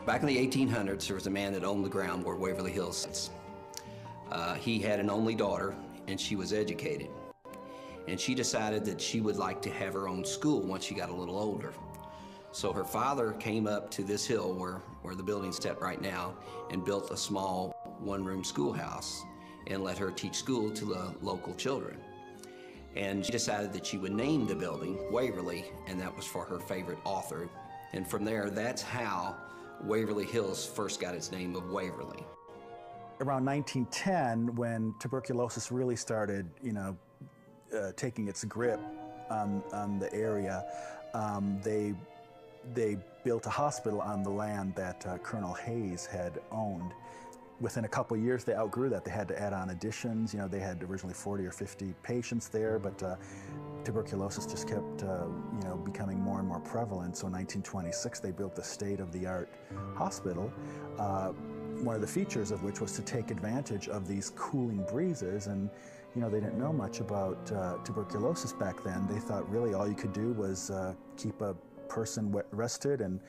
Back in the 1800s, there was a man that owned the ground where Waverly Hills sits. He had an only daughter, and she was educated. And she decided that she would like to have her own school once she got a little older. So her father came up to this hill where the building's set right now and built a small one-room schoolhouse and let her teach school to the local children. And she decided that she would name the building Waverly, and that was for her favorite author. And from there, that's how Waverly Hills first got its name of Waverly. Around 1910, when tuberculosis really started, taking its grip on the area, they built a hospital on the land that Colonel Hayes had owned. Within a couple of years, they outgrew that. They had to add on additions. They had originally 40 or 50 patients there, but tuberculosis just kept, becoming more and more prevalent. So in 1926, they built the state-of-the-art hospital. One of the features of which was to take advantage of these cooling breezes. And, they didn't know much about tuberculosis back then. They thought really all you could do was keep a person rested and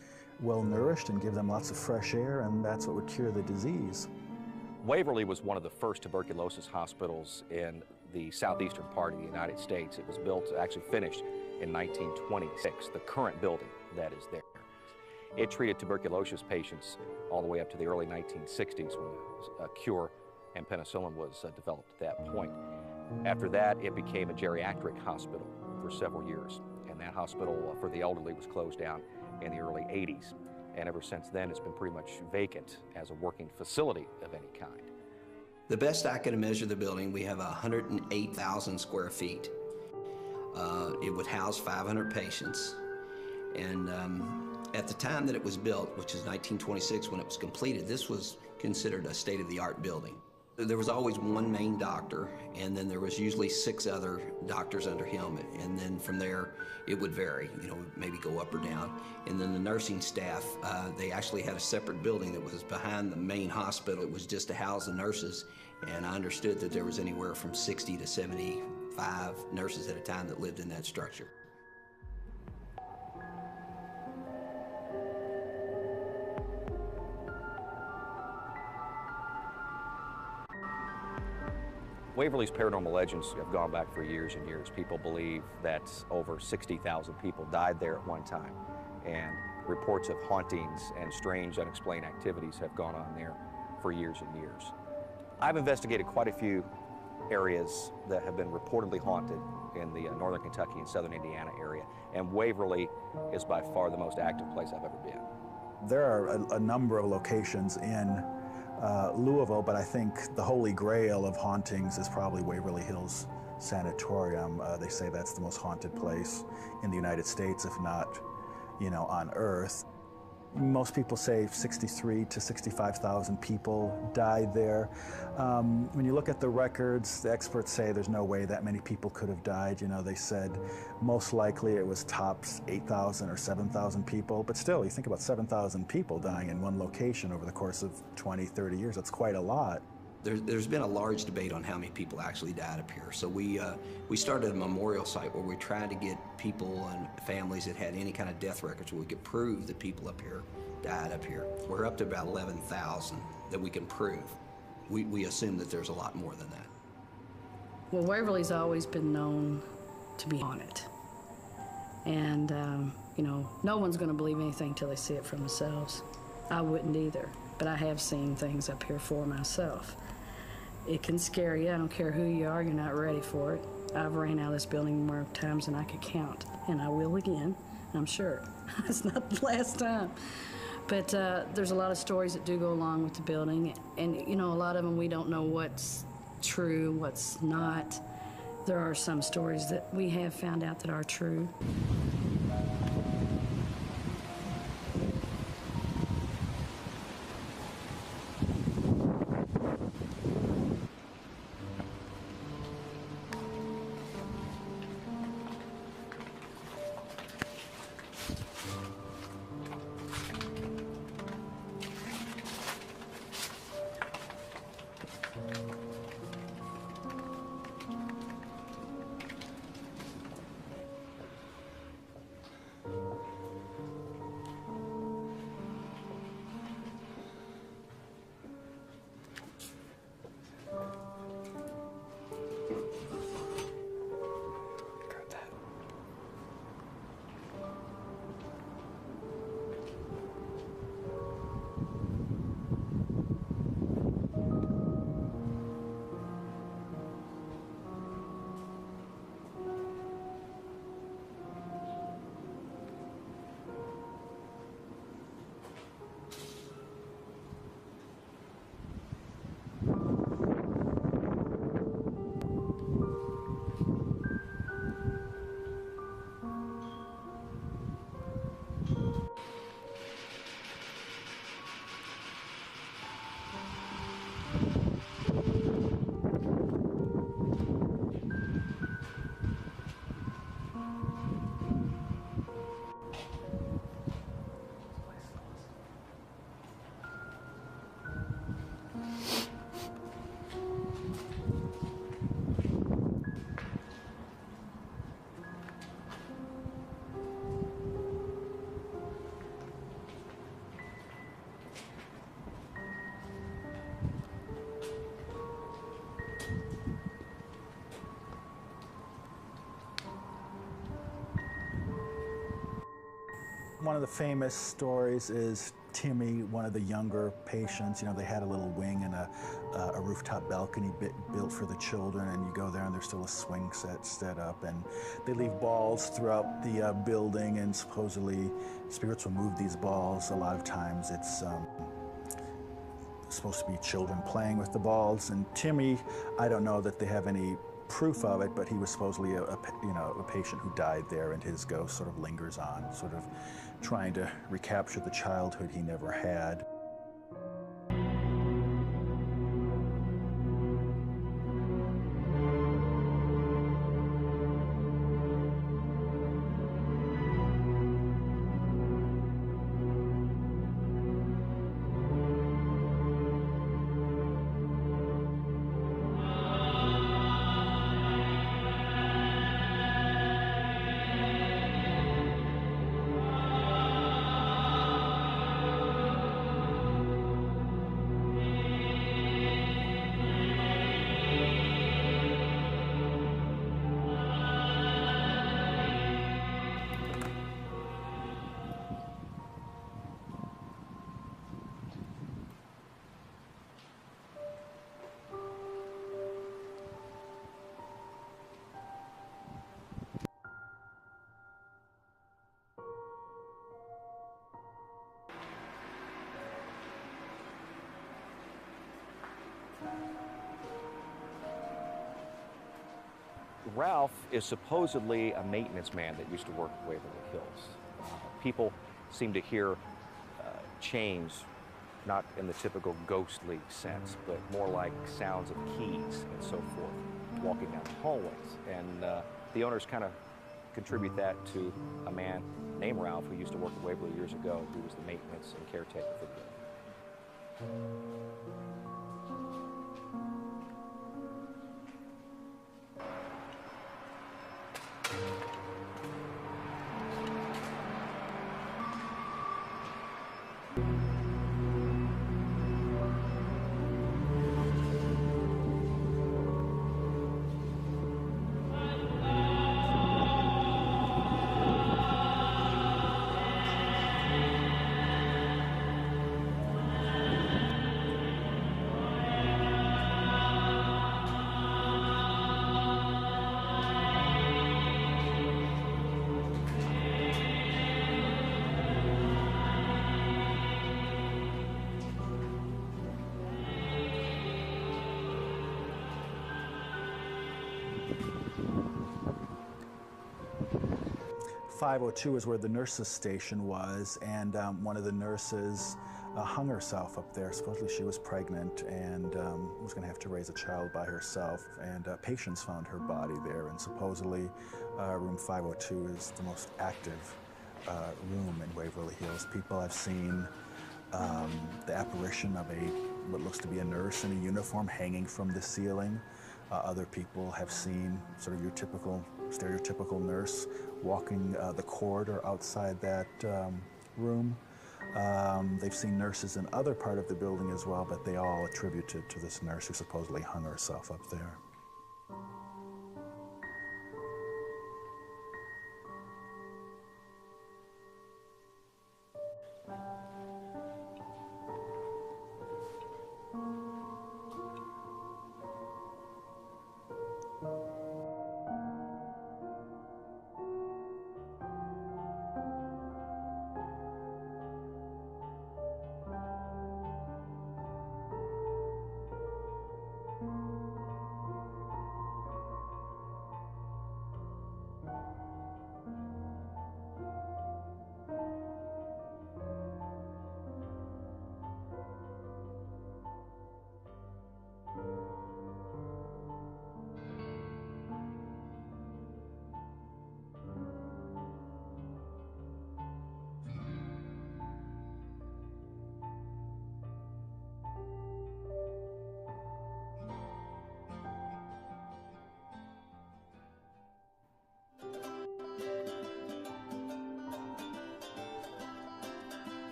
well-nourished and give them lots of fresh air, and that's what would cure the disease. Waverly was one of the first tuberculosis hospitals in the southeastern part of the United States. It was built, actually finished, in 1926, the current building that is there. It treated tuberculosis patients all the way up to the early 1960s when a cure and penicillin was developed at that point. After that, it became a geriatric hospital for several years, and that hospital for the elderly was closed down in the early 80s. And ever since then, it's been pretty much vacant as a working facility of any kind. The best I could measure the building, we have 108,000 square feet. It would house 500 patients. And at the time that it was built, which is 1926 when it was completed, this was considered a state-of-the-art building. There was always one main doctor, and then there was usually 6 other doctors under him, and then from there it would vary, maybe go up or down. And then the nursing staff, they actually had a separate building that was behind the main hospital. It was just to house the nurses, and I understood that there was anywhere from 60 to 75 nurses at a time that lived in that structure. Waverly's paranormal legends have gone back for years and years. People believe that over 60,000 people died there at one time, and reports of hauntings and strange unexplained activities have gone on there for years and years. I've investigated quite a few areas that have been reportedly haunted in the northern Kentucky and southern Indiana area, and Waverly is by far the most active place I've ever been. There are a number of locations in Louisville, but I think the holy grail of hauntings is probably Waverly Hills Sanatorium. They say that's the most haunted place in the United States, if not, on Earth. Most people say 63 to 65,000 people died there. When you look at the records, the experts say there's no way that many people could have died. They said most likely it was tops 8,000 or 7,000 people. But still, you think about 7,000 people dying in one location over the course of 20, 30 years. That's quite a lot. There's been a large debate on how many people actually died up here. So we started a memorial site where we tried to get people and families that had any kind of death records where we could prove that people up here died up here. We're up to about 11,000 that we can prove. We assume that there's a lot more than that. Well, Waverly's always been known to be haunted. And, no one's going to believe anything till they see it for themselves. I wouldn't either, but I have seen things up here for myself. It can scare you. I don't care who you are, you're not ready for it. I've ran out of this building more times than I could count, and I will again, I'm sure. It's not the last time. But there's a lot of stories that do go along with the building, and a lot of them we don't know what's true, what's not. There are some stories that we have found out that are true. One of the famous stories is Timmy, one of the younger patients. You know, they had a little wing and a rooftop balcony built for the children, and you go there and there's still a swing set up, and they leave balls throughout the building, and supposedly spirits will move these balls. A lot of times it's supposed to be children playing with the balls, and Timmy, I don't know that they have any proof of it, but he was supposedly a patient who died there, and his ghost sort of lingers on, sort of trying to recapture the childhood he never had. Ralph is supposedly a maintenance man that used to work at Waverly Hills. People seem to hear chains, not in the typical ghostly sense, but more like sounds of keys and so forth, walking down the hallways. And the owners kind of contribute that to a man named Ralph who used to work at Waverly years ago, who was the maintenance and caretaker for the building. 502 is where the nurses' station was, and one of the nurses hung herself up there. Supposedly she was pregnant and was going to have to raise a child by herself, and patients found her body there, and supposedly room 502 is the most active room in Waverly Hills. People have seen the apparition of what looks to be a nurse in a uniform hanging from the ceiling. Other people have seen sort of your typical, stereotypical nurse walking the corridor outside that room. They've seen nurses in other part of the building as well, but they all attribute it to this nurse who supposedly hung herself up there.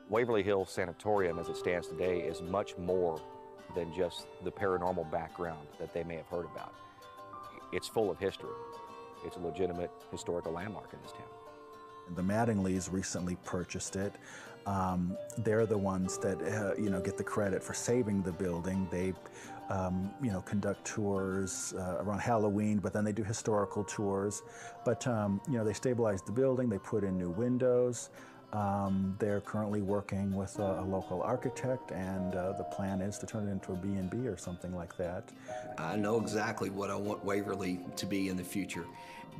Waverly Hills Sanatorium, as it stands today, is much more than just the paranormal background that they may have heard about. It's full of history. It's a legitimate historical landmark in this town. The Mattingleys recently purchased it. They're the ones that get the credit for saving the building. They conduct tours around Halloween, but then they do historical tours. But they stabilized the building. They put in new windows. They're currently working with a local architect, and the plan is to turn it into a B&B or something like that. I know exactly what I want Waverly to be in the future.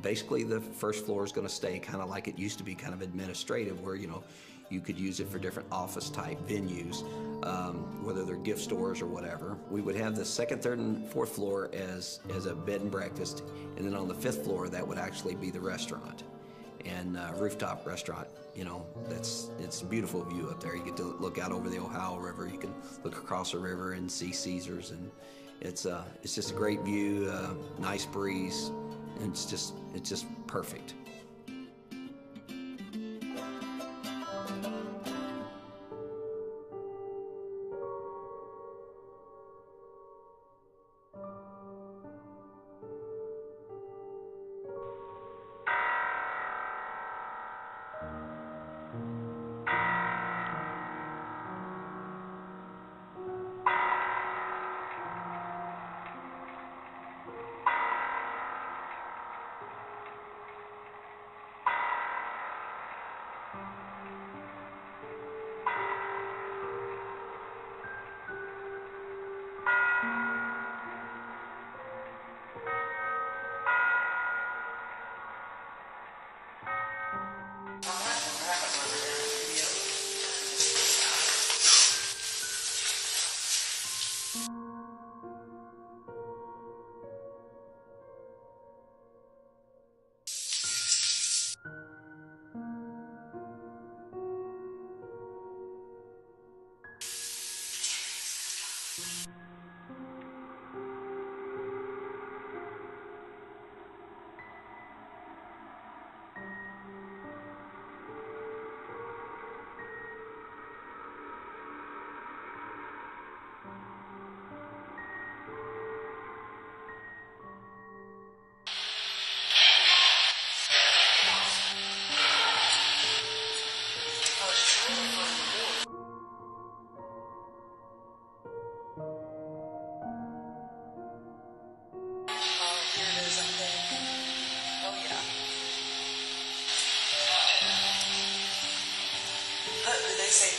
Basically, the first floor is going to stay kind of like it used to be, kind of administrative, where you could use it for different office type venues, whether they're gift stores or whatever. We would have the second, third, and fourth floor as a bed and breakfast, and then on the fifth floor that would actually be the restaurant and rooftop restaurant. It's a beautiful view up there. You get to look out over the Ohio River. You can look across the river and see Caesars, and it's just a great view, nice breeze, and it's just perfect.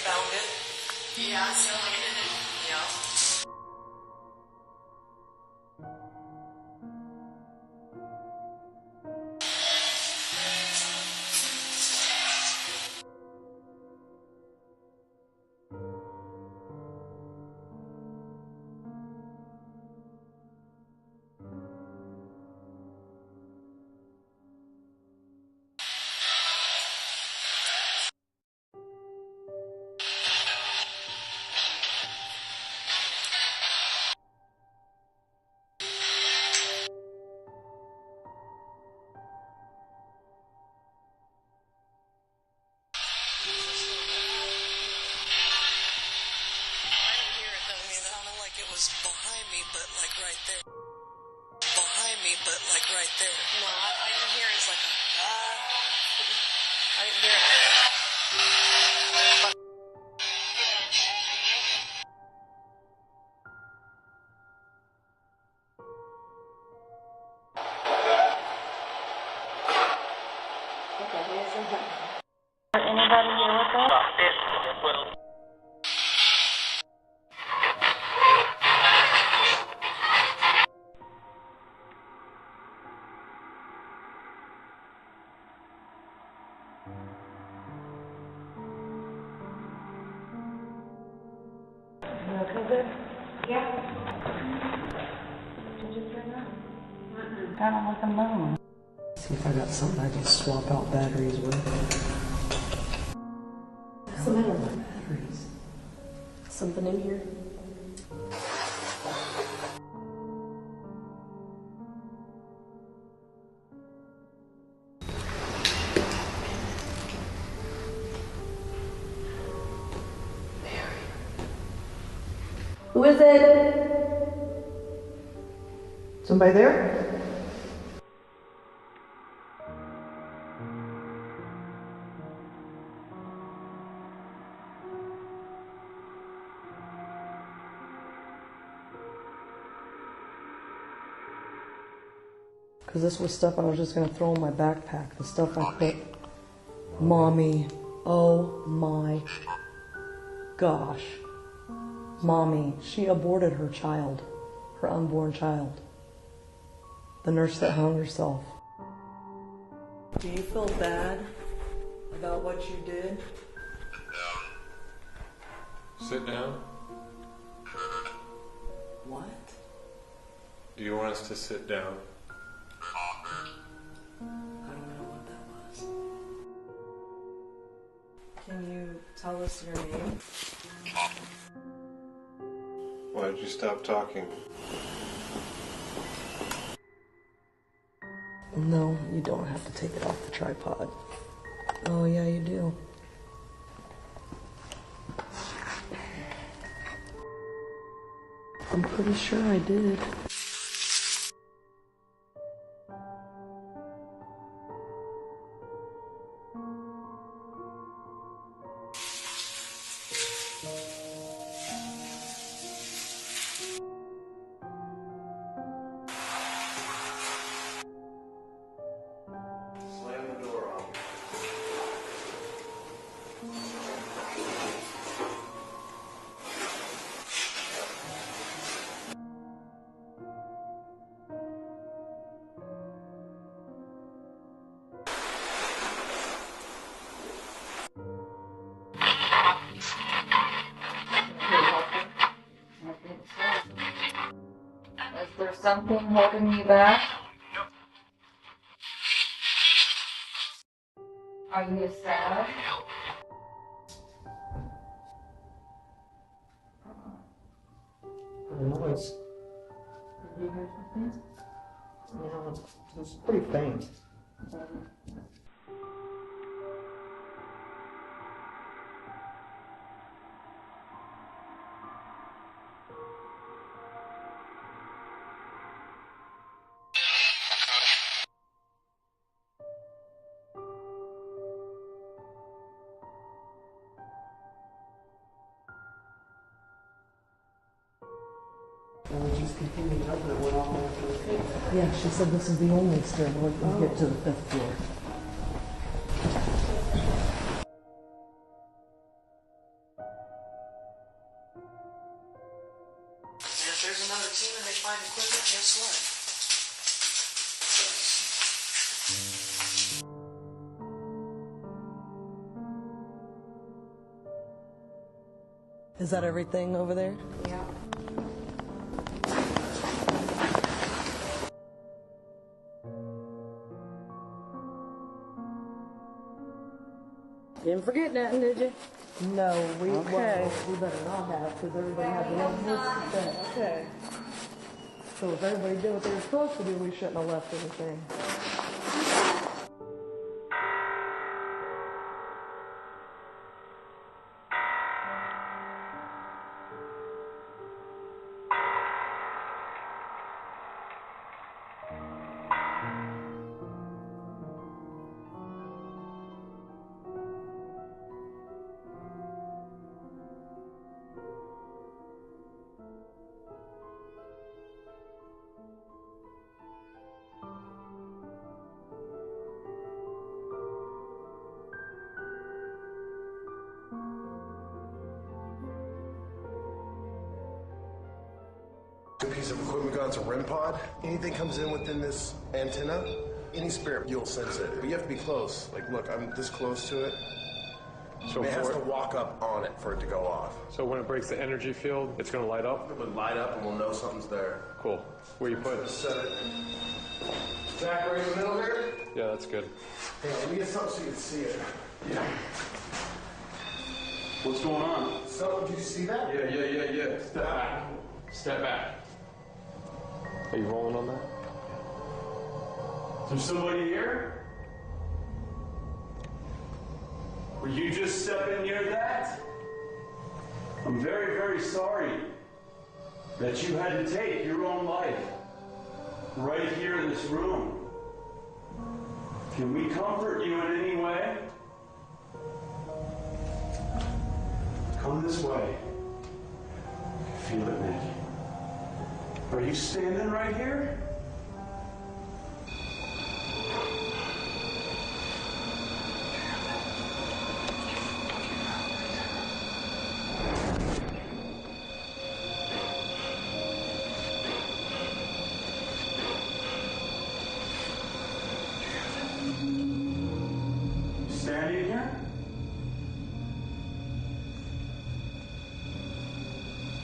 Found it? Yeah, so yeah. Behind me, but like right there. Behind me, but like right there. No, I didn't hear it. It's like I didn't hear it. Anybody here with us? Kind of like a moon. See if I got something I can swap out batteries with. What's the matter with batteries? Something in here? Who is it? Somebody there? Because this was stuff I was just going to throw in my backpack. The stuff I put... Mommy. Oh my gosh. Mommy. She aborted her child. Her unborn child. The nurse that hung herself. Do you feel bad about what you did? Sit down. What? Do you want us to sit down? I don't know what that was. Can you tell us your name? Why did you stop talking? No, you don't have to take it off the tripod. Oh, yeah, you do. I'm pretty sure I did. Slam the door on. Is there something holding you back? Are you sad? The noise. Did you hear something? Yeah, it was pretty faint. And we just continued up and it went all the way up to the fifth. Yeah, she said this is the only stairwell you can get to the 5th floor. And if there's another team and they find equipment, guess what? Is that everything over there? Yeah. Didn't forget nothing, did you? No, we Okay. we better not have because everybody had their own business to say. Okay. So if everybody did what they were supposed to do, we shouldn't have left anything. Good piece of equipment got to REM pod. Anything comes in within this antenna, any spirit, you'll sense it. But you have to be close. Like, look, I'm this close to it. So It has to walk up on it for it to go off. So when it breaks the energy field, it's going to light up? It would light up and we'll know something's there. Cool. Where you put it? Set it. Jack, right in the middle here? Yeah, that's good. Hang on, let me get something so you can see it. Yeah. What's going on? So, did you see that? Yeah. Step back. Step back. Are you rolling on that? Is there somebody here? Were you just stepping near that? I'm very, very sorry that you had to take your own life right here in this room. Can we comfort you in any way? Come this way. Feel it, Nick. Are you standing right here? Standing here?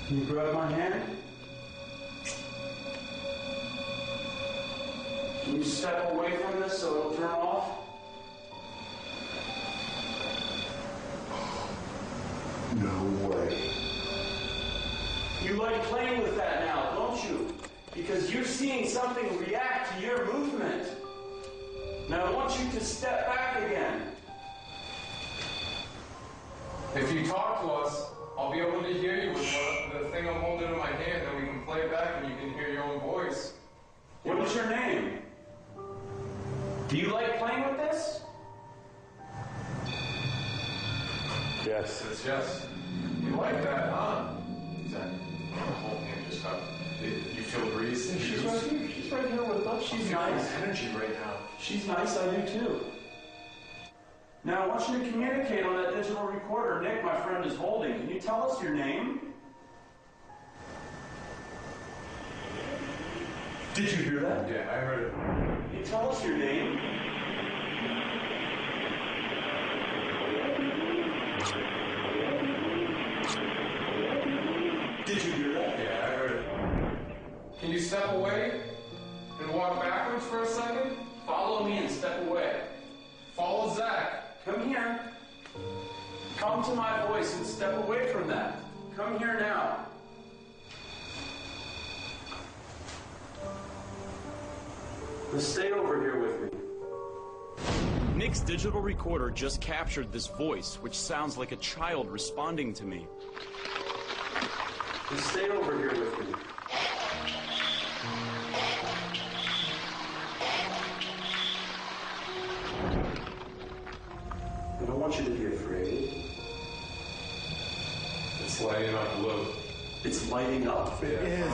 Can you grab my hand? Can you step away from this so it'll turn off? No way. You like playing with that now, don't you? Because you're seeing something react to your movement. Now I want you to step back again. If you talk to us, I'll be able to hear you with the thing I'm holding in my hand, and we can play it back and you can hear your own voice. What is your name? Do you like playing with this? Yes. It's yes. You like that, huh? Exactly. My whole hand just up. You feel the breeze? She's right here. She's right here with us. She's nice. Energy right now. She's nice. I do too. Now I want you to communicate on that digital recorder Nick, my friend, is holding. Can you tell us your name? Did you hear that? Yeah, I heard it. Can you tell us your name? Did you hear that? Yeah, I heard it. Can you step away and walk backwards for a second? Follow me and step away. Follow Zach. Come here. Come to my voice and step away from that. Come here now. Just stay over here with me. Nick's digital recorder just captured this voice, which sounds like a child responding to me. Just stay over here with me. I don't want you to be afraid. It's lighting up blue. It's lighting up. It is.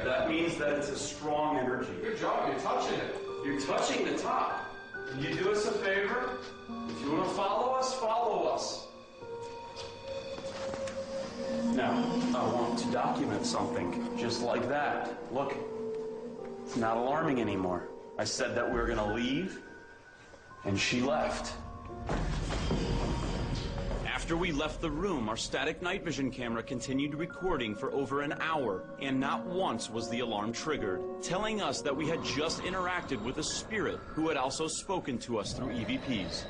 That means that it's a strong energy. Good job, you're touching it. You're touching the top. Can you do us a favor? If you want to follow us, follow us. Now, I want to document something just like that. Look, it's not alarming anymore. I said that we were going to leave, and she left. After we left the room, our static night vision camera continued recording for over an hour, and not once was the alarm triggered, telling us that we had just interacted with a spirit who had also spoken to us through EVPs.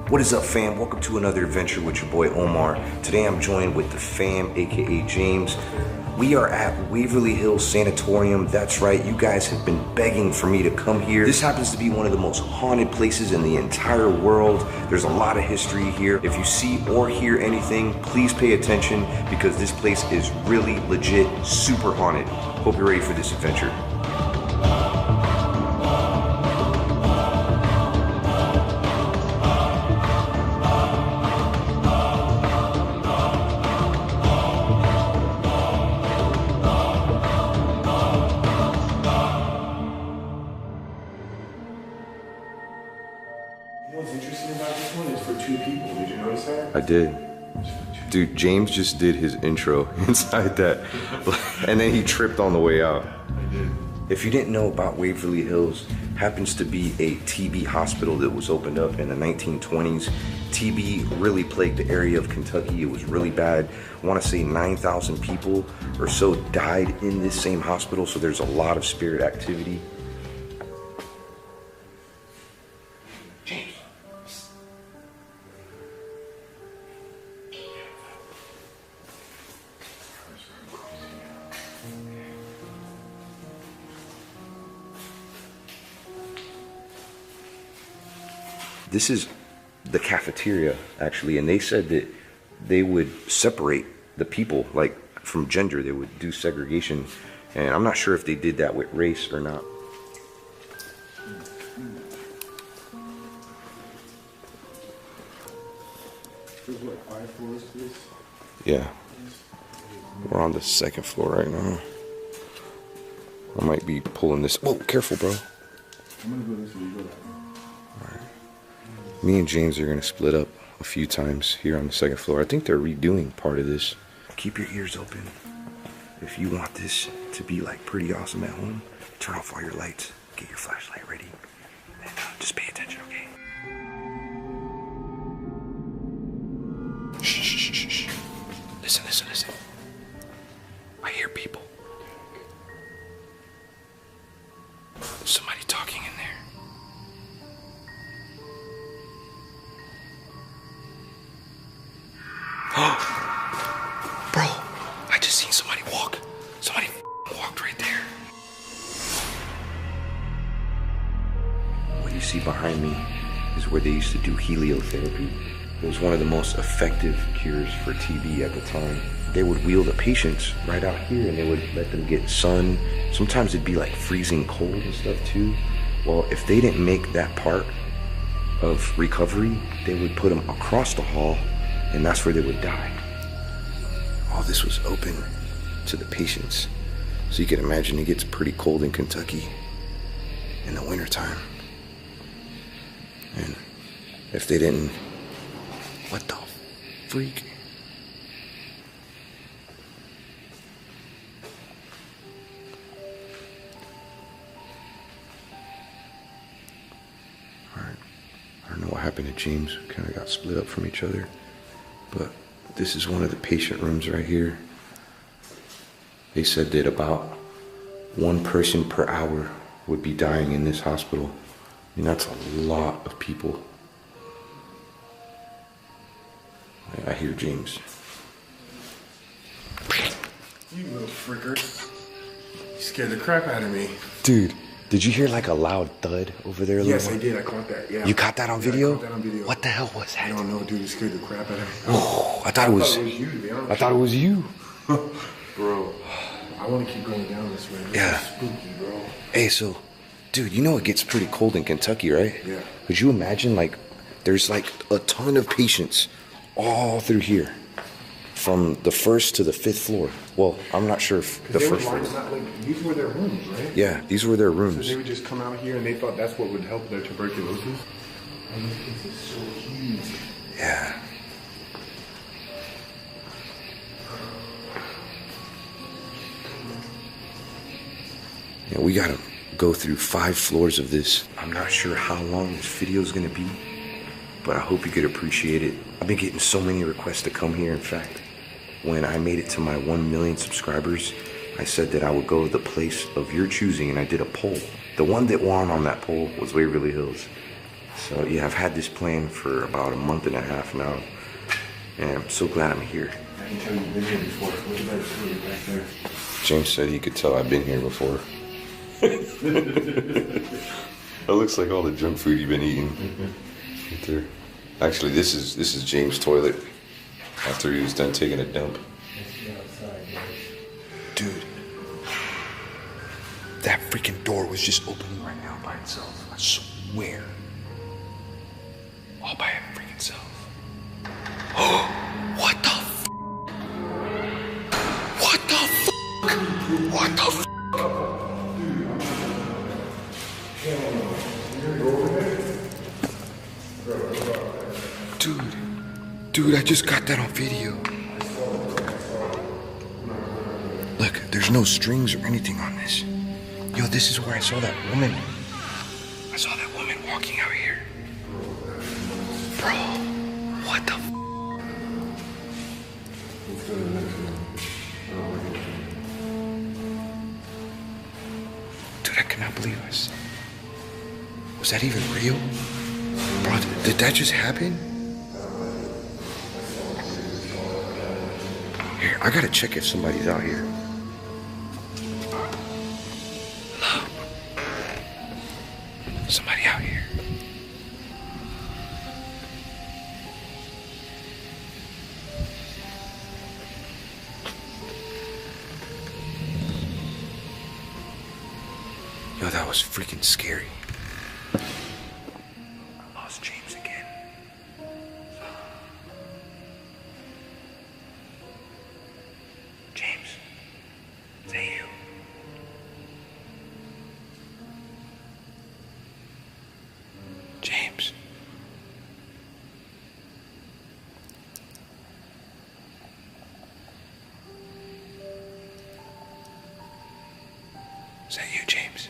What is up, fam? Welcome to another adventure with your boy Omar. Today I'm joined with the fam, aka James. We are at Waverly Hills Sanatorium. That's right, you guys have been begging for me to come here. This happens to be one of the most haunted places in the entire world. There's a lot of history here. If you see or hear anything, please pay attention because this place is really legit, super haunted. Hope you're ready for this adventure. I did. Dude, James just did his intro inside that, and then he tripped on the way out. I did. If you didn't know about Waverly Hills, happens to be a TB hospital that was opened up in the 1920s. TB really plagued the area of Kentucky. It was really bad. I want to say 9,000 people or so died in this same hospital, so there's a lot of spirit activity. This is the cafeteria, actually, and they said that they would separate the people, like from gender. They would do segregation, and I'm not sure if they did that with race or not. There's what, 5 floors to this? Yeah, we're on the 2nd floor right now. I might be pulling this. Whoa, careful, bro. I'm gonna go this way, you go that way. Me and James are gonna split up a few times here on the 2nd floor. I think they're redoing part of this. Keep your ears open. If you want this to be like pretty awesome at home, turn off all your lights, get your flashlight ready, and just pay attention, okay? Shh, shh, shh, shh. Listen, listen, listen. I hear people. Somebody talking in there. Oh, bro, I just seen somebody walk. Somebody walked right there. What you see behind me is where they used to do heliotherapy. It was one of the most effective cures for TB at the time. They would wheel the patients right out here and they would let them get sun. Sometimes it'd be like freezing cold and stuff too. Well, if they didn't make that part of recovery, they would put them across the hall, and that's where they would die. All this was open to the patients. So you can imagine it gets pretty cold in Kentucky in the wintertime. And if they didn't, what the freak? All right, I don't know what happened to James. Kind of got split up from each other. But this is one of the patient rooms right here. They said that about 1 person per hour would be dying in this hospital. I mean, that's a lot of people. I hear James. You little fricker. You scared the crap out of me. Dude, did you hear like a loud thud over there? Yes, I did. I caught that, yeah. You caught that on video? I caught that on video. What the hell was that? I don't know, dude. You scared the crap out of me. Oh, I thought it was you, to be honest. I thought it was you. Bro, I want to keep going down this way. This Yeah. is spooky, bro. Hey, so, dude, you know it gets pretty cold in Kentucky, right? Yeah. Could you imagine, like, there's like a ton of patients all through here, from the 1st to the 5th floor. Well, I'm not sure if the 1st floor. These were their rooms, right? Yeah, these were their rooms. So they would just come out here and they thought that's what would help their tuberculosis. And this place is so huge. Yeah. Yeah, we gotta go through 5 floors of this. I'm not sure how long this video is gonna be, but I hope you could appreciate it. I've been getting so many requests to come here. In fact, when I made it to my 1 million subscribers, I said that I would go to the place of your choosing, and I did a poll. The one that won on that poll was Waverly Hills. So yeah, I've had this plan for about a month and a half now, and I'm so glad I'm here. I can tell you've been here before. Look at that story back there. James said he could tell I've been here before. That looks like all the junk food you've been eating. Right there. Actually, this is James' toilet after he was done taking a dump. Dude, that freaking door was just opening right now by itself. I swear. All by it freaking self. Oh, what the f? What the f? What the f? Dude, Dude, I just got that on video. Look, there's no strings or anything on this. Yo, this is where I saw that woman. I saw that woman walking out here. Bro, what the f? Dude, I cannot believe I saw. Was that even real? Bro, did that just happen? Here, I gotta check if somebody's out here. Hello? Somebody out here. Yo, that was freaking scary. I lost James again. James, is that you? James. Is that you, James?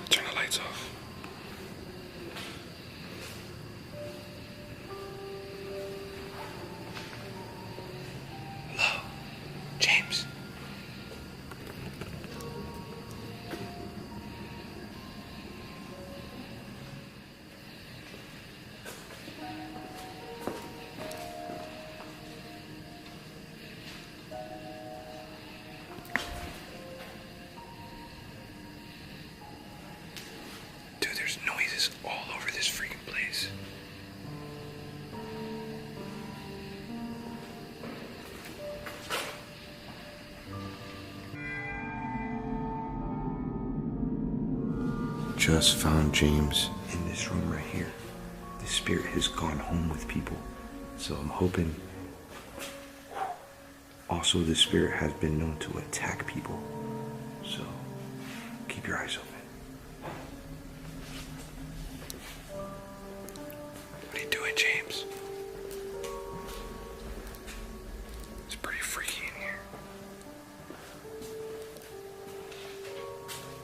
Turn the lights off. Hello, James. Dude, there's noises all over this freaking place. Just found James in this room right here. The spirit has gone home with people. So I'm hoping. Also, the spirit has been known to attack people. So keep your eyes open. What are you doing, James? It's pretty freaky in here.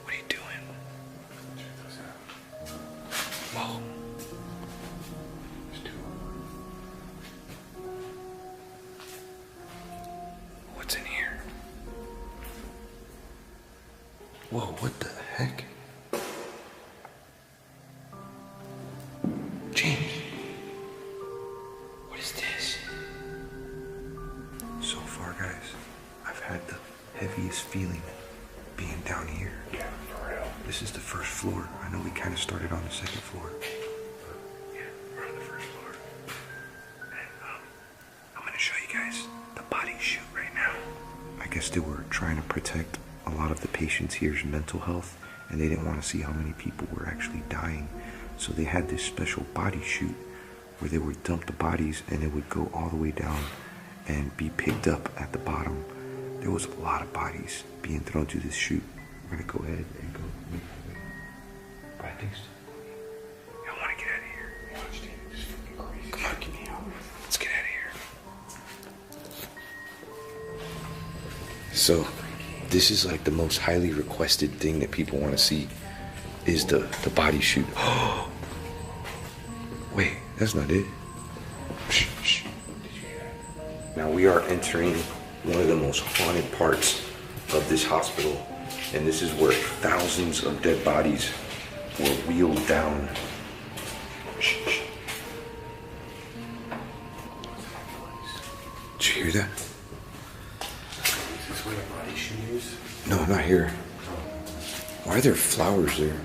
What are you doing? Whoa. What's in here? Whoa, what the heck? James, what is this? So far, guys, I've had the heaviest feeling being down here. Yeah, for real. This is the first floor. I know we kind of started on the second floor. Yeah, we're on the first floor. And I'm gonna show you guys the body chute right now. I guess they were trying to protect a lot of the patients here's mental health, and they didn't want to see how many people were actually dying. So they had this special body chute where they would dump the bodies and it would go all the way down and be picked up at the bottom. There was a lot of bodies being thrown through this chute. We're gonna go ahead and go. But I think so. I want to get out of here. Come on, get me out. Let's get out of here. So this is like the most highly requested thing that people want to see is the body chute. Wait, that's not it. Shh, shh. Now we are entering one of the most haunted parts of this hospital, and this is where thousands of dead bodies were wheeled down. Shh, shh. Did you hear that? Is this where the body chute is? No, not here. Why are there flowers there?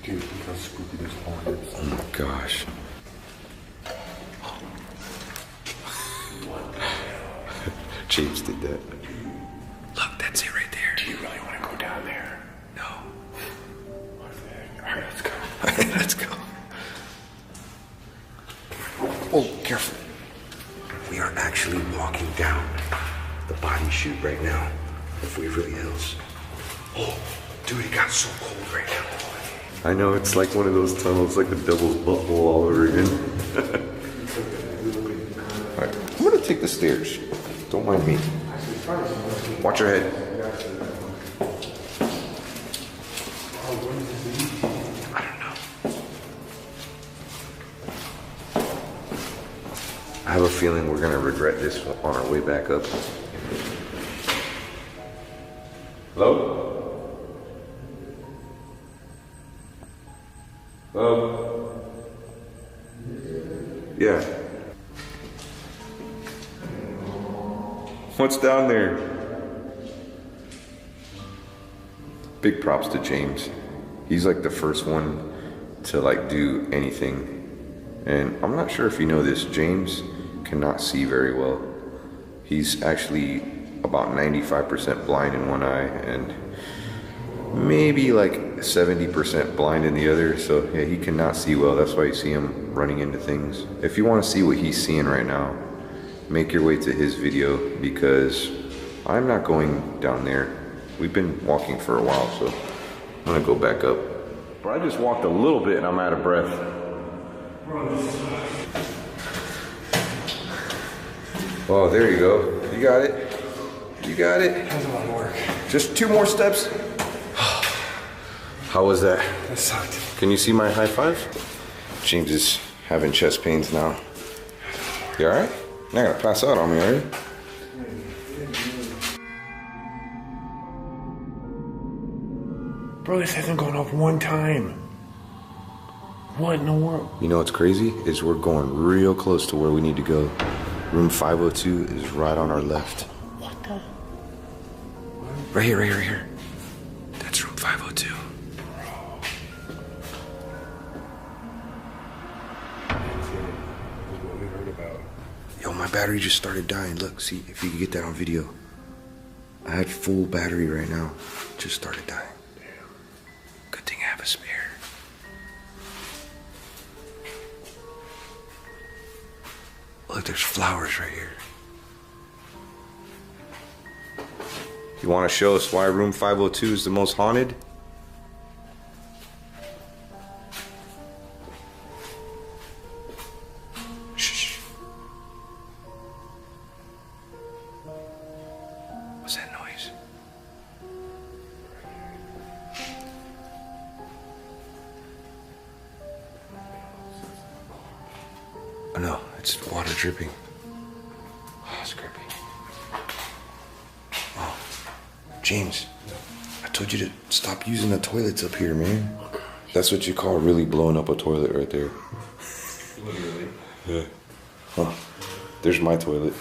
Dude, look how spooky this hall is. Oh my gosh. James did that. Look, that's it right there. Do you really want to go down there? No. What the heck? All right, let's go. Let's go. Oh, careful. We are actually walking down the body chute right now of Waverly Hills. Oh, dude, it got so cold right now. I know, it's like one of those tunnels, like the devil's butthole all over again. All right, I'm gonna take the stairs. Don't mind me. Watch your head. I don't know. I have a feeling we're gonna regret this on our way back up. Hello? Hello? Yeah. What's down there? Big props to James. He's like the first one to like do anything. And I'm not sure if you know this, James cannot see very well. He's actually about 95% blind in one eye and maybe like 70% blind in the other. So yeah, he cannot see well. That's why you see him running into things. If you want to see what he's seeing right now, make your way to his video because I'm not going down there. We've been walking for a while, so I'm gonna go back up. But I just walked a little bit and I'm out of breath. Oh, there you go. You got it. You got it. That was a lot of work. Just 2 more steps. How was that? That sucked. Can you see my high five? James is having chest pains now. You alright? You're not gonna pass out on me, are you? Bro, this hasn't gone off one time. What in the world? You know what's crazy? Is we're going real close to where we need to go. Room 502 is right on our left. What the? Right here, right here, right here. That's room 502. What we heard about. Yo, my battery just started dying. Look, see if you can get that on video. I had full battery right now. Just started dying. Damn. Good thing I have a spare. Look, there's flowers right here. You want to show us why room 502 is the most haunted? Shh. What's that noise? Oh, no, it's water dripping. Oh, it's creepy. Oh, James, I told you to stop using the toilets up here, man. That's what you call really blowing up a toilet right there. Literally. Yeah. Huh. There's my toilet.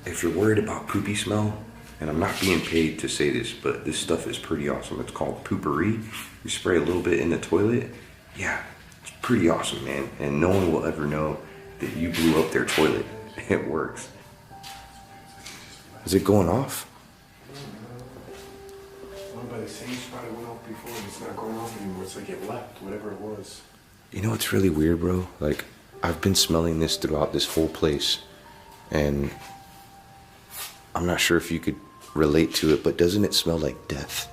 If you're worried about poopy smell, and I'm not being paid to say this, but this stuff is pretty awesome. It's called poopery. You spray a little bit in the toilet. Yeah, it's pretty awesome, man. And no one will ever know that you blew up their toilet. It works. Is it going off? One by the same spot it went off before, and it's not going off anymore. It's like it left, whatever it was. You know what's really weird, bro? Like, I've been smelling this throughout this whole place, and I'm not sure if you could relate to it, but doesn't it smell like death?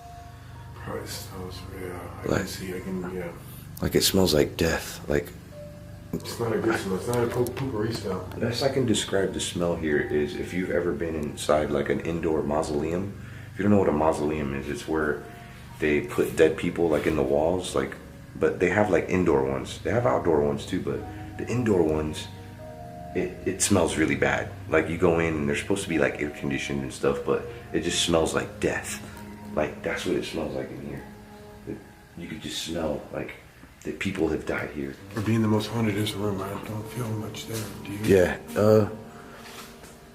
Probably smells, yeah. I Like- can see, yeah. Like, it smells like death. Like, It's not a good smell. It's not a poopery smell. the best I can describe the smell here is if you've ever been inside like an indoor mausoleum. If you don't know what a mausoleum is, it's where they put dead people like in the walls, like, but they have like indoor ones. They have outdoor ones too, but the indoor ones, it smells really bad. Like you go in and they're supposed to be like air conditioned and stuff, but it just smells like death. Like that's what it smells like in here. You could just smell like that people have died here. For being the most haunted room, I don't feel much there. Do you? Yeah.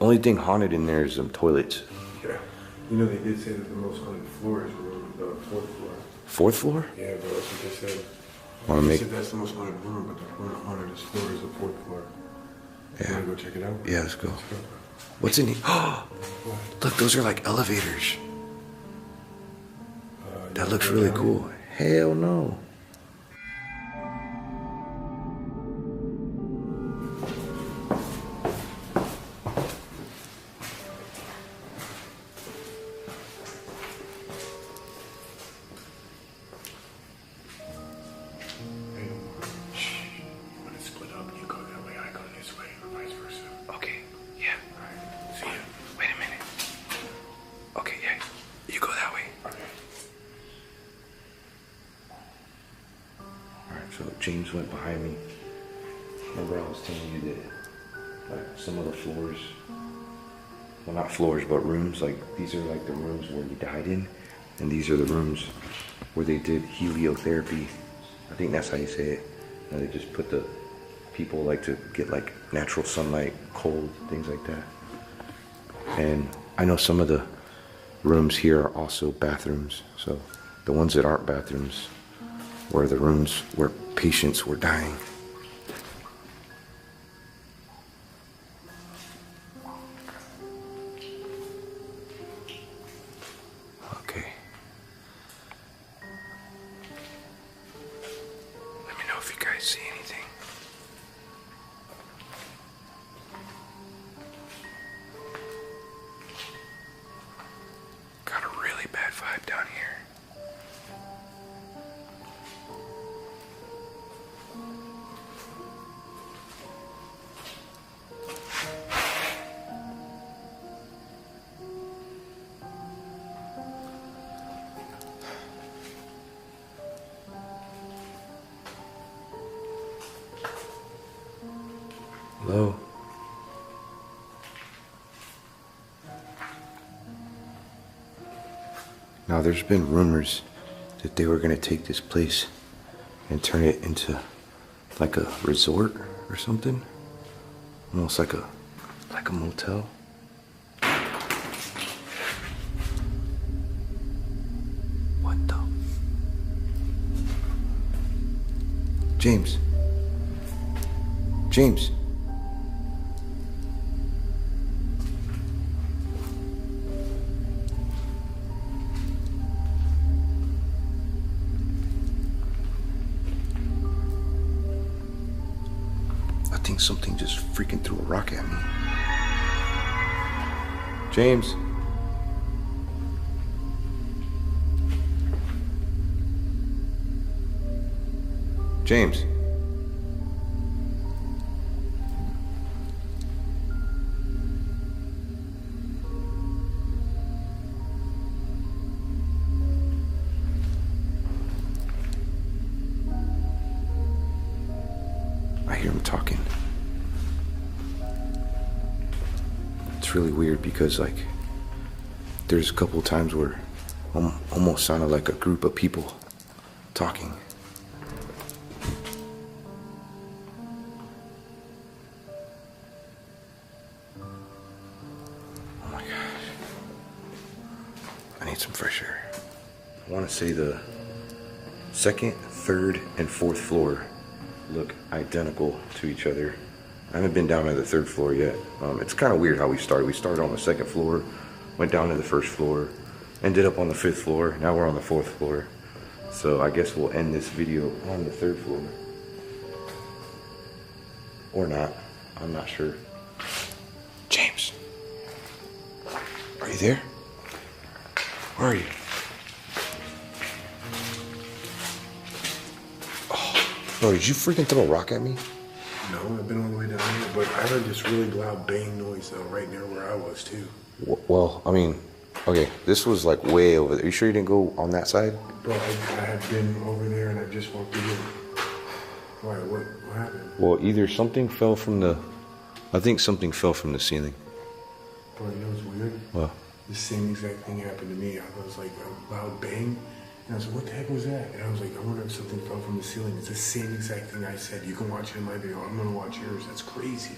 Only thing haunted in there is some toilets. Yeah. You know, they did say that the most haunted floor is room, the 4th floor. 4th floor? Yeah, bro, that's what they said. Wanna They make? said that's the most haunted room, but the hauntedest floor is the 4th floor. Yeah. You wanna go check it out? Yeah, let's go. What's in here? Oh, look, those are like elevators. That looks really cool. Hell no. James went behind me. Remember I was telling you that like some of the floors, well not floors but rooms, like these are like the rooms where he died in, and these are the rooms where they did heliotherapy. I think that's how you say it. And they just put the people like to get like natural sunlight, cold, things like that. And I know some of the rooms here are also bathrooms. So the ones that aren't bathrooms were the rooms where patients were dying. Okay. Let me know if you guys see anything. Got a really bad vibe down here. Hello? Now there's been rumors that they were going to take this place and turn it into like a resort or something. Almost like a motel. What the? James. James. I think something just freaking threw a rock at me. James. James. I hear him talking. It's really weird because like there's a couple times where almost sounded like a group of people talking. Oh my gosh. I need some fresh air. I want to say the second, third, and fourth floor look identical to each other. I haven't been down to the third floor yet. It's kind of weird how we started. We started on the second floor, went down to the first floor, ended up on the fifth floor. Now we're on the fourth floor. So I guess we'll end this video on the third floor. Or not. I'm not sure. James. Are you there? Where are you? Oh, bro, did you freaking throw a rock at me? No, I've been all the way down here, but I heard this really loud bang noise right near where I was too. Well, I mean, okay, this was like way over there. You sure you didn't go on that side? Bro, I had been over there and I just walked again. Why? What happened? Well, either something fell from the, I think something fell from the ceiling. Bro, you know what's weird? What? The same exact thing happened to me. I was like a loud bang, and I was like, what the heck was that? And I was like, I wonder if something fell from the ceiling. It's the same exact thing I said. You can watch it in my video. I'm gonna watch yours. That's crazy.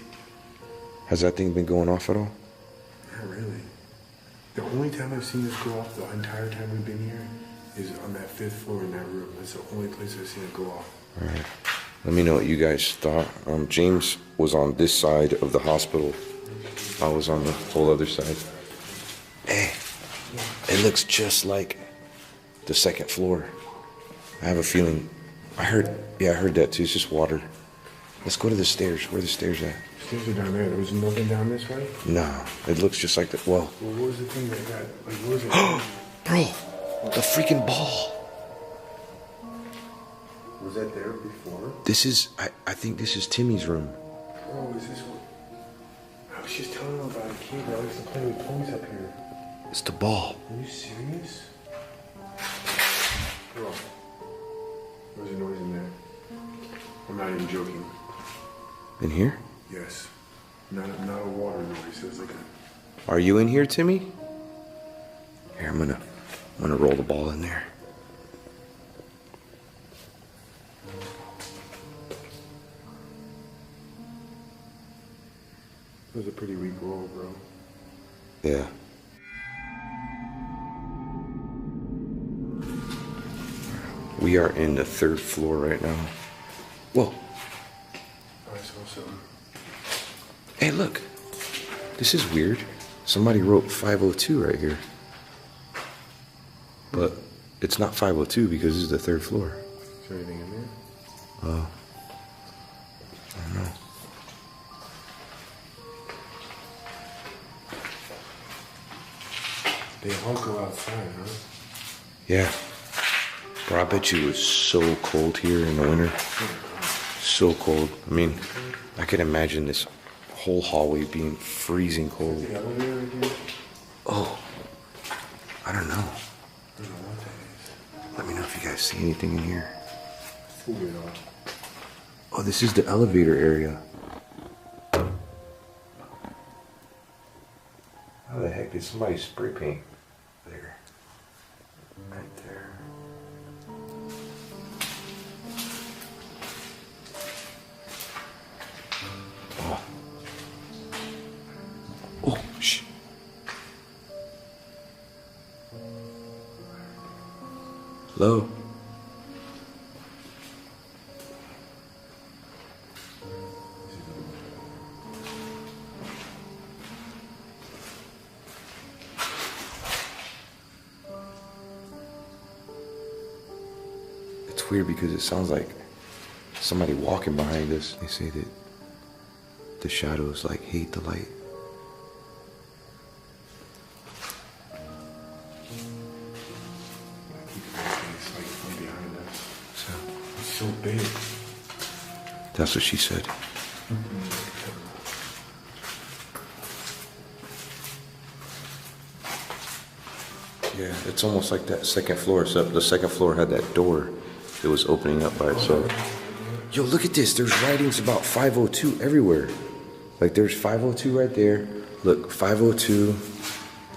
Has that thing been going off at all? Not really. The only time I've seen this go off the entire time we've been here is on that fifth floor in that room. That's the only place I've seen it go off. All right. Let me know what you guys thought. James was on this side of the hospital I was on the whole other side. Hey, it looks just like the second floor. I have a feeling. I heard that too. It's just water. Let's go to the stairs. Where are the stairs at? Stairs are down there. There was nothing down this way? No, it looks just like that. Well, what was the thing that got, like, what was it? Bro, the freaking ball. Was that there before? This is, I think this is Timmy's room. Bro, is this what? I was just telling him about a kid that likes to play with toys up here. It's the ball. Are you serious? Bro, there's a noise in there. I'm not even joking. In here? Yes. Not a water noise. It was like a... Are you in here, Timmy? Here, I'm gonna roll the ball in there. It was a pretty weak roll, bro. Yeah. We are in the 3rd floor right now. Whoa. I saw something. Hey, look. This is weird. Somebody wrote 502 right here. But it's not 502 because this is the 3rd floor. Is there anything in there? Oh. I don't know. They all go outside, huh? Yeah. Bro, I bet you it's so cold here in the winter. So cold. I mean, I can imagine this whole hallway being freezing cold. Oh, I don't know. Let me know if you guys see anything in here. Oh, this is the elevator area. How the heck did somebody spray paint there? Right there. Oh. Oh, shh. Hello? It's weird because it sounds like somebody walking behind us. They say that the shadows like hate the light. It's so big. That's what she said. Yeah, it's almost like that second floor, except the second floor had that door that was opening up by itself. Yo, look at this. There's writings about 502 everywhere. Like, there's 502 right there. Look, 502.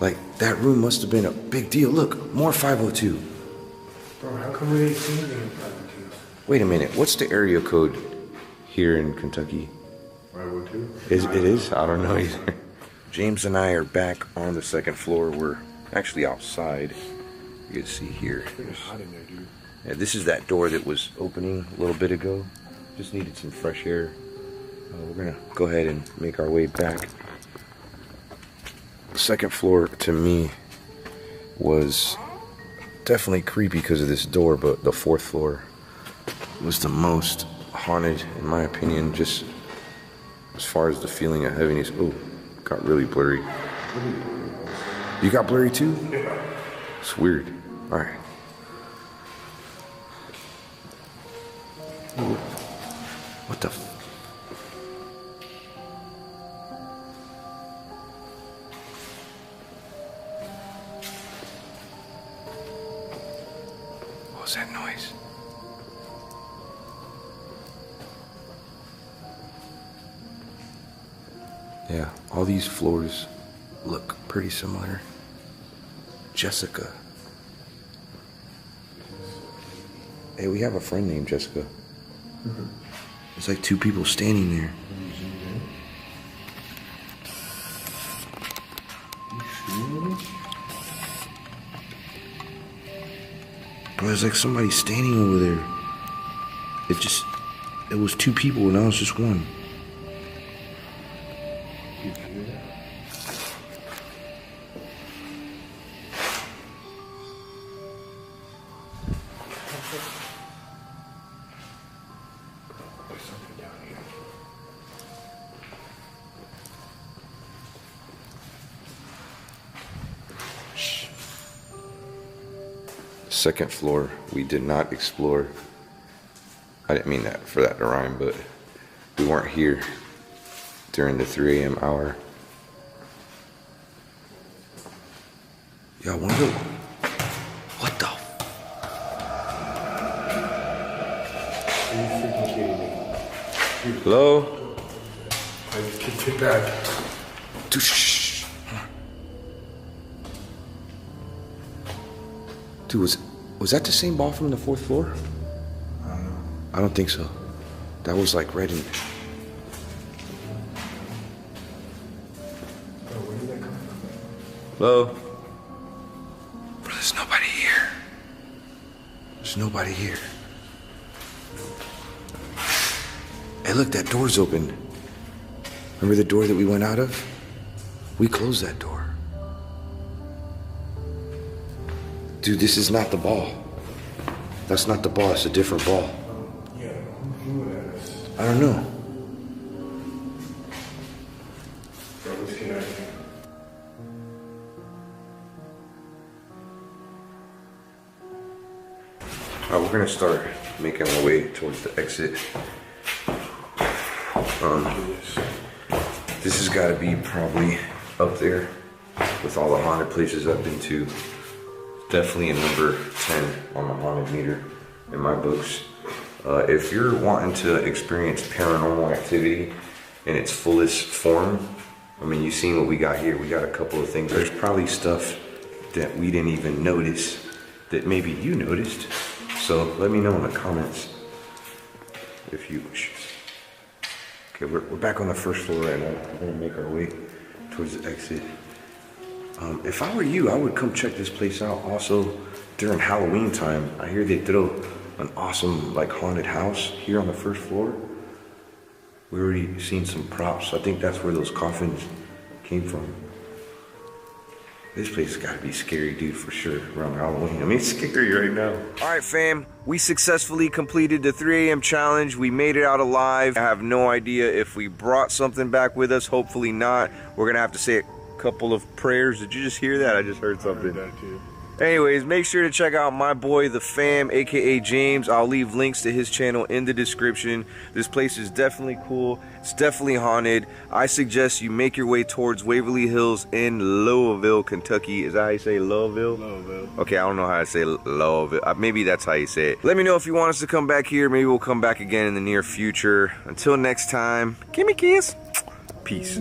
Like, that room must have been a big deal. Look, more 502. Bro, how come we ain't seen anything in 502? Wait a minute. What's the area code here in Kentucky? 502? It is? I don't know either. James and I are back on the second floor. We're actually outside. You can see here. It's hot in there, dude. Yeah, this is that door that was opening a little bit ago. Just needed some fresh air. We're gonna go ahead and make our way back. The second floor to me was definitely creepy because of this door, but the 4th floor was the most haunted, in my opinion, just as far as the feeling of heaviness. Oh, got really blurry. You got blurry too? It's weird. All right. What the? What was that noise? Yeah, all these floors look pretty similar. Jessica. Hey, we have a friend named Jessica. It's like 2 people standing there. Bro, there's like somebody standing over there. It was 2 people and now it's just 1. There's something down here. Shh. Second floor, we did not explore. I didn't mean that for that to rhyme, but we weren't here during the 3 a.m. hour. Yeah, I wonder what the. Are you freaking kidding me? Dude, Hello? Get back. Dude, shh. Dude, was that the same ball from the 4th floor? I don't know. I don't think so. That was like right in. Bro, where did that come from? Hello? Bro, there's nobody here. There's nobody here. Hey, look, that door's open. Remember the door that we went out of? We closed that door. Dude, this is not the ball. That's not the ball, it's a different ball. Yeah, who threw it at us? I don't know. Bro, let's get out of here. Alright, we're gonna start making our way towards the exit. This has gotta be probably up there with all the haunted places I've been to. Definitely a number 10 on the haunted meter in my books. If you're wanting to experience paranormal activity in its fullest form, I mean, you've seen what we got here. We got a couple of things. There's probably stuff that we didn't even notice that maybe you noticed. So let me know in the comments if you wish. Okay, we're back on the 1st floor right now. We're gonna make our way towards the exit. If I were you, I would come check this place out. Also, during Halloween time, I hear they throw an awesome like haunted house here on the 1st floor. We already seen some props. I think that's where those coffins came from. This place has got to be scary, dude, for sure, around Halloween. I mean, it's scary right now. All right, fam. We successfully completed the 3 a.m. challenge. We made it out alive. I have no idea if we brought something back with us. Hopefully not. We're going to have to say a couple of prayers. Did you just hear that? I just heard something. I heard that too. Anyways, make sure to check out my boy, The Fam, aka James. I'll leave links to his channel in the description. This place is definitely cool. It's definitely haunted. I suggest you make your way towards Waverly Hills in Louisville, Kentucky. Is that how you say Louisville? Louisville. Okay, I don't know how to say Louisville. Maybe that's how you say it. Let me know if you want us to come back here. Maybe we'll come back again in the near future. Until next time, give me a kiss. Peace.